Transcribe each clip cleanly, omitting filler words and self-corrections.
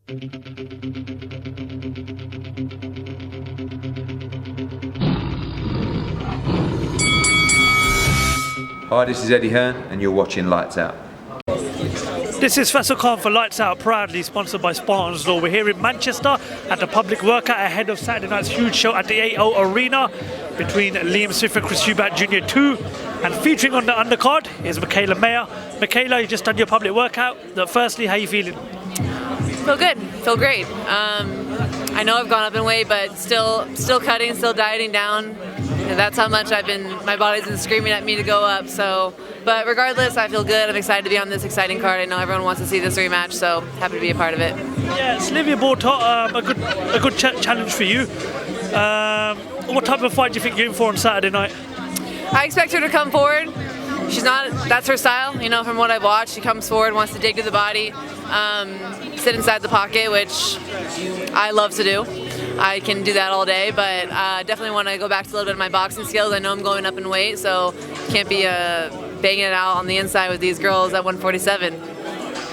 Hi, this is Eddie Hearn, and you're watching Lights Out. This is Faisal for Lights Out, proudly sponsored by Spartans Law. We're here in Manchester at the public workout ahead of Saturday night's huge show at the 8-0 Arena between Liam Smith and Chris Eubank Jr. 2. And featuring on the undercard is Mikaela Mayer. Mikaela, you just done your public workout. Firstly, how are you feeling? Feel good, feel great. I know I've gone up in weight, but still cutting, still dieting down. And that's how much my body's been screaming at me to go up. So, but regardless, I feel good. I'm excited to be on this exciting card. I know everyone wants to see this rematch, so happy to be a part of it. Yeah, Sylvia brought a good challenge for you. What type of fight do you think you're in for on Saturday night? I expect her to come forward. That's her style, you know, from what I've watched. She comes forward, wants to dig to the body, sit inside the pocket, which I love to do. I can do that all day, but definitely want to go back to a little bit of my boxing skills. I know I'm going up in weight, so can't be banging it out on the inside with these girls at 147.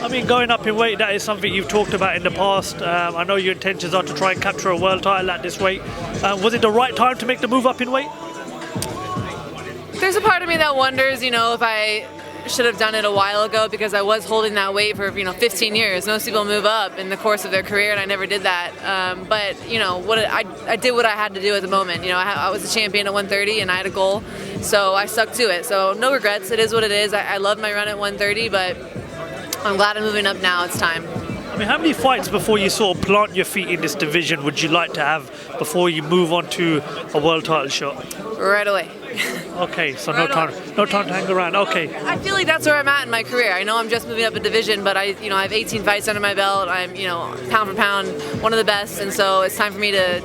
I mean, going up in weight, that is something you've talked about in the past. I know your intentions are to try and capture a world title at this weight. Was it the right time to make the move up in weight? There's a part of me that wonders, you know, if I should have done it a while ago, because I was holding that weight for 15 years. Most people move up in the course of their career, and I never did that. But you know, I did what I had to do at the moment. You know, I was a champion at 130, and I had a goal, so I stuck to it. So no regrets. It is what it is. I love my run at 130, but I'm glad I'm moving up now. It's time. I mean, how many fights before you sort of plant your feet in this division would you like to have before you move on to a world title shot? Right away. Okay, so no time to hang around. Okay. I feel like that's where I'm at in my career. I know I'm just moving up a division, but I have 18 fights under my belt. I'm, pound for pound, one of the best, and so it's time for me to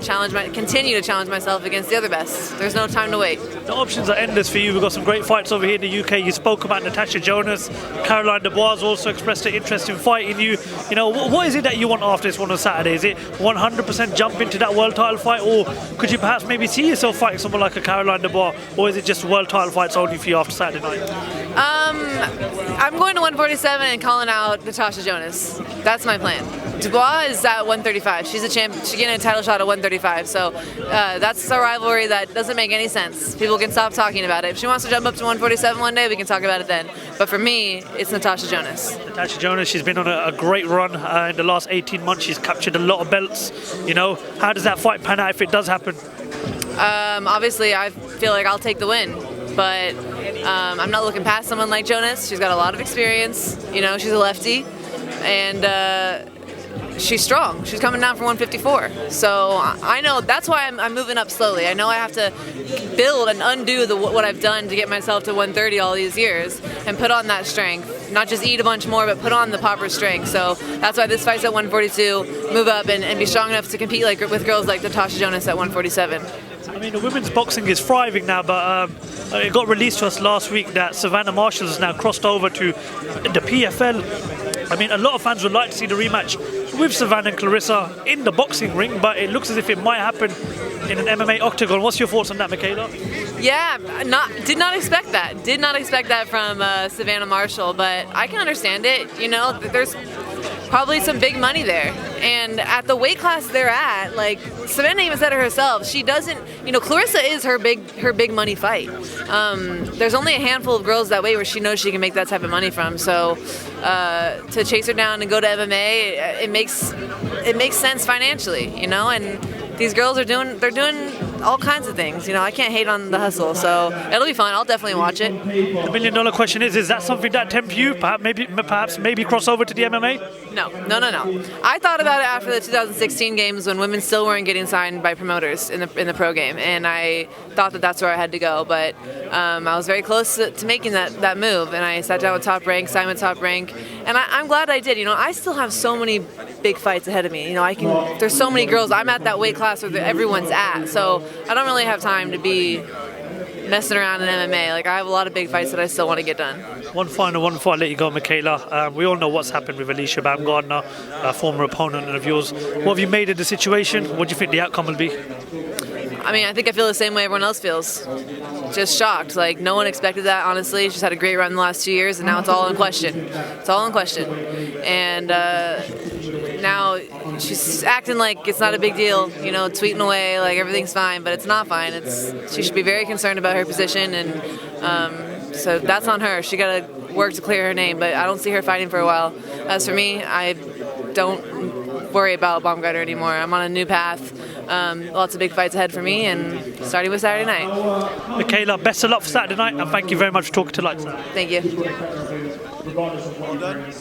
continue to challenge myself against the other best. There's no time to wait. The options are endless for you. We've got some great fights over here in the UK. You spoke about Natasha Jonas. Caroline Dubois also expressed an interest in fighting you. You know, what is it that you want after this one on Saturday? Is it 100% jump into that world title fight, or could you perhaps maybe see yourself fighting someone like a Caroline Dubois, or is it just world title fights only for you after Saturday night? I'm going to 147 and calling out Natasha Jonas. That's my plan. Dubois is at 135. She's a champ. She's getting a title shot at 135. So that's a rivalry that doesn't make any sense. People can stop talking about it. If she wants to jump up to 147 one day, we can talk about it then. But for me, it's Natasha Jonas. Natasha Jonas, she's been on a great run in the last 18 months. She's captured a lot of belts. You know, how does that fight pan out if it does happen? Obviously, I feel like I'll take the win, but I'm not looking past someone like Jonas. She's got a lot of experience. You know, she's a lefty, and she's strong. She's coming down from 154. So I know that's why I'm moving up slowly. I know I have to build and undo what I've done to get myself to 130 all these years and put on that strength. Not just eat a bunch more, but put on the proper strength. So that's why this fight's at 142, move up and be strong enough to compete with girls like Natasha Jonas at 147. I mean, the women's boxing is thriving now, but it got released to us last week that Savannah Marshall has now crossed over to the PFL. I mean, a lot of fans would like to see the rematch with Savannah and Clarissa in the boxing ring, but it looks as if it might happen in an MMA octagon. What's your thoughts on that, Mikaela? Yeah, did not expect that. Did not expect that from Savannah Marshall, but I can understand it. You know, there's probably some big money there. And at the weight class they're at, like Savannah even said it herself, she doesn't, Clarissa is her big money fight. There's only a handful of girls that weight where she knows she can make that type of money from. So to chase her down and go to MMA, it makes sense financially, and these girls they're doing all kinds of things. I can't hate on the hustle, so it'll be fun. I'll definitely watch it. The $1 million question is that something that tempts you? Perhaps maybe cross over to the MMA? No. I thought about it after the 2016 games when women still weren't getting signed by promoters in the pro game, and I thought that that's where I had to go. But I was very close to making that move, and I sat down with Top Rank, signed with Top Rank, and I'm glad I did. I still have so many big fights ahead of me. There's so many girls. I'm at that weight class where everyone's at, so I don't really have time to be messing around in MMA. Like, I have a lot of big fights that I still want to get done. One final one before I let you go, Mikaela. We all know what's happened with Alycia Baumgardner, a former opponent of yours. What have you made of the situation? What do you think the outcome will be? I mean, I think I feel the same way everyone else feels. Just shocked. Like, no one expected that, honestly. She's had a great run the last 2 years, and now it's all in question. It's all in question. And now she's acting like it's not a big deal, you know, tweeting away like everything's fine, but it's not fine. She should be very concerned about her position, and so that's on her. She got to work to clear her name, but I don't see her fighting for a while. As for me, I don't worry about Baumgardner anymore. I'm on a new path. Lots of big fights ahead for me, and starting with Saturday night. Mikaela, best of luck for Saturday night, and thank you very much for talking to Lights Out. Thank you. Well done.